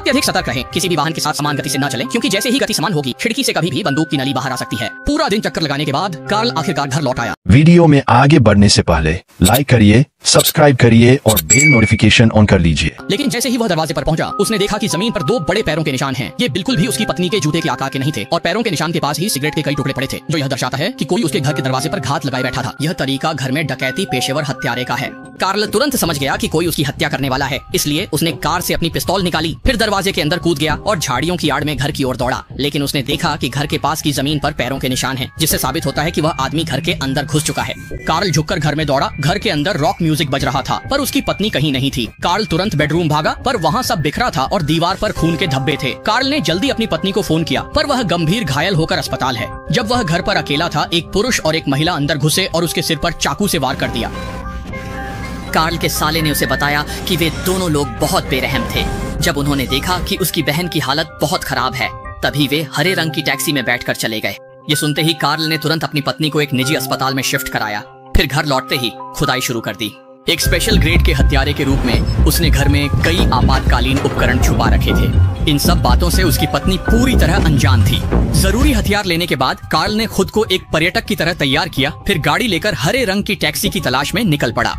अत्यधिक सतर्क रहें, किसी भी वाहन के साथ समान गति से न चलें, क्योंकि जैसे ही गति समान होगी खिड़की से कभी भी बंदूक की नली बाहर आ सकती है। पूरा दिन चक्कर लगाने के बाद कार्ल आखिरकार घर लौट आया। वीडियो में आगे बढ़ने से पहले लाइक करिए, सब्सक्राइब करिए और बेल नोटिफिकेशन ऑन कर लीजिए। लेकिन जैसे ही वह दरवाजे पर पहुंचा, उसने देखा कि जमीन पर 2 बड़े पैरों के निशान हैं। ये बिल्कुल भी उसकी पत्नी के जूते के आकार के नहीं थे और पैरों के निशान के पास ही सिगरेट के कई टुकड़े पड़े थे, जो यह दर्शाता है कि कोई उसके घर के दरवाजे पर घात लगाए बैठा था। यह तरीका घर में डकैती पेशेवर हत्यारे का है। कार्ल तुरंत समझ गया कि कोई उसकी हत्या करने वाला है, इसलिए उसने कार से अपनी पिस्तौल निकाली, फिर दरवाजे के अंदर कूद गया और झाड़ियों की आड़ में घर की ओर दौड़ा। लेकिन उसने देखा कि घर के पास की जमीन पर पैरों के निशान हैं, जिससे साबित होता है कि वह आदमी घर के अंदर घुस चुका है। कार्ल झुककर घर में दौड़ा। घर के अंदर रॉक म्यूजिक बज रहा था, पर उसकी पत्नी कहीं नहीं थी। कार्ल तुरंत बेडरूम भागा, पर वहाँ सब बिखरा था और दीवार पर खून के धब्बे थे। कार्ल ने जल्दी अपनी पत्नी को फोन किया, पर वह गंभीर घायल होकर अस्पताल है। जब वह घर पर अकेला था, एक पुरुष और एक महिला अंदर घुसे और उसके सिर पर चाकू से वार कर दिया। कार्ल के साले ने उसे बताया कि वे दोनों लोग बहुत बेरहम थे। जब उन्होंने देखा कि उसकी बहन की हालत बहुत खराब है, तभी वे हरे रंग की टैक्सी में बैठकर चले गए। ये सुनते ही कार्ल ने तुरंत अपनी पत्नी को एक निजी अस्पताल में शिफ्ट कराया। फिर घर लौटते ही खुदाई शुरू कर दी। एक स्पेशल ग्रेड के हत्यारे के रूप में उसने घर में कई आपातकालीन उपकरण छुपा रखे थे। इन सब बातों से उसकी पत्नी पूरी तरह अनजान थी। जरूरी हथियार लेने के बाद कार्ल ने खुद को एक पर्यटक की तरह तैयार किया, फिर गाड़ी लेकर हरे रंग की टैक्सी की तलाश में निकल पड़ा।